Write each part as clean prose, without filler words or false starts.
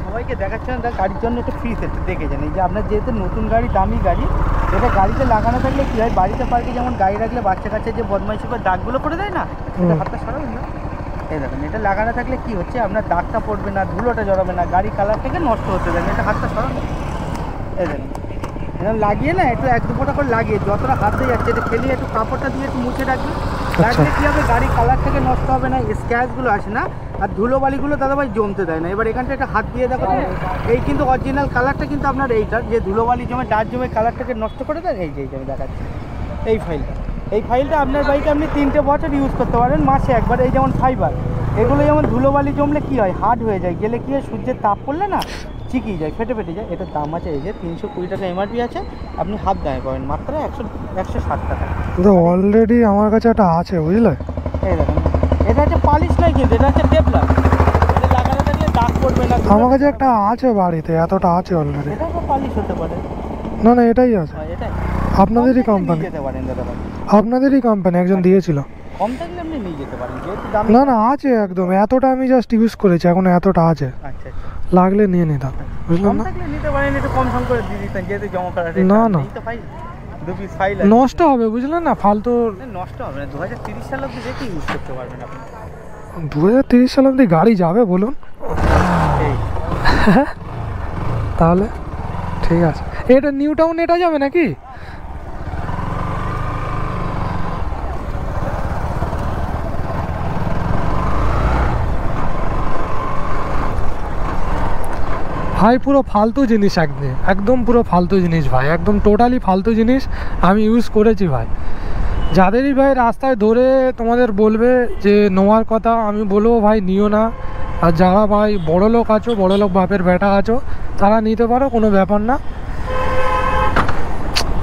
সবাইকে দেখাচ্ছেন গাড়ির জন্য একটু ফ্রি সেট দেখে যান। এই যে আপনার যেহেতু নতুন গাড়ি, দামি গাড়ি, এটা গাড়িতে লাগানো থাকলে কী হয়, বাড়িতে পার্কে যেমন গাড়ি রাখলে বাচ্চা কাচ্চা যে বদমাইশি করে দাগগুলো করে দেয় না, এটা হাতটা সরাবেন না। এই দেখেন, এটা লাগানো থাকলে কী হচ্ছে, আপনার দাগটা পড়বে না, ধুলোটা জড়াবে না, গাড়ি কালার থেকে নষ্ট হতে দেয় না। এটা হাতটা সরানো, এই দেখেন এরকম লাগিয়ে না একটু 1-2 ফোঁটা করে লাগিয়ে যতটা হাত দিয়ে যাচ্ছে এটা খেলিয়ে একটু কাপড়টা দিয়ে একটু মুছে রাখবে। রাখলে কী হবে, গাড়ি কালার থেকে নষ্ট হবে না, স্ক্র্যাচগুলো আসে না, আর ধুলোবালিগুলো দাদাভাই জমতে দেয় না। এবার এখানটা একটা হাত দিয়ে দেখো, এই কিন্তু অরিজিনাল কালারটা কিন্তু আপনার এইটার, যে ধুলোবালি জমে ডার্ক জমে কালারটাকে নষ্ট করে দেয়। এই যে আমি দেখাচ্ছি এই ফাইলটা আপনার বাইকে আপনি 3টে বছর ইউজ করতে পারেন, মাসে একবার। এই যেমন ফাইবার, এগুলো যেমন ধুলোবালি জমলে কী হয়, হার্ড হয়ে যায়, গেলে কী হয়, সূর্যের তাপ পড়লে না চিকিয়ে যায়, ফেটে যায়। এটার দাম আছে এই যে 320 টাকা এমআরপি আছে, আপনি হাফ দামে পাবেন মাত্র 160 টাকা। অলরেডি আমার কাছে একটা আছে, বুঝলে? এই দেখুন, এটা হচ্ছে পালিশ নয় কিন্তু, এটা হচ্ছে টেপলার। এটা লাগানো থাকলে দাগ পড়বে না। আমার কাছে একটা আছে বাড়িতে, এতটা আছে অলরেডি। এটা তো পালিশ হতে পারে না, এটাই আছে। এটাই আপনাদেরই কোম্পানি, যেতে পারেন দাদা ভাই, আপনাদেরই কোম্পানি, একজন দিয়েছিল। কম থাকলে আপনি নিয়ে যেতে পারেন, যেহেতু দাম। না আছে একদম, এতটা আমি জাস্ট ইউজ করেছি, এখন এতটা আছে। আচ্ছা, লাগলে নিয়ে নিতাম, বুঝলেন না? থাকলে নিতে পারেন, একটু কম সম করে দিয়ে দিতেন, যেহেতু জমা করা। না নষ্ট হবে, বুঝলেন না? ফালতু নষ্ট হবে না। 2030 সাল অব্দি যেতে ইউজ করতে পারবেন আপনি। 2030 সাল অব্দি গাড়ি যাবে বলুন? তাহলে ঠিক আছে। এটা নিউ টাউন এটা যাবে নাকি? ভাই পুরো ফালতু জিনিস, একদম পুরো ফালতু জিনিস ভাই, একদম টোটালি ফালতু জিনিস আমি ইউজ করেছি ভাই। যাদেরই ভাই রাস্তায় ধরে তোমাদের বলবে যে নেওয়ার কথা, আমি বলবো ভাই নিও না। আর যারা ভাই বড় লোক আছো, বড় লোক বাপের বেটা আছো, তারা নিতে পারো, কোনো ব্যাপার না।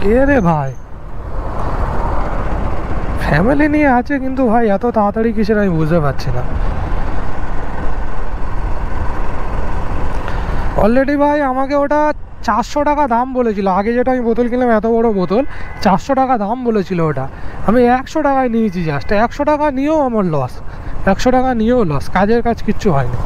কে রে ভাই, ফ্যামিলি নিয়ে আছে কিন্তু ভাই এত তাড়াতাড়ি কিসের আমি বুঝতে পারছি না। অলরেডি ভাই আমাকে ওটা 400 টাকা দাম বলেছিল, আগে যেটা আমি বোতল কিনলাম, এত বড় বোতল, 400 টাকা দাম বলেছিল ওটা। আমি 100 টাকায় নিয়েছি, জাস্ট 100 টাকা নিয়েও আমার লস, 100 টাকা নিয়েও লস, কাজের কাজ কিচ্ছু হয়নি।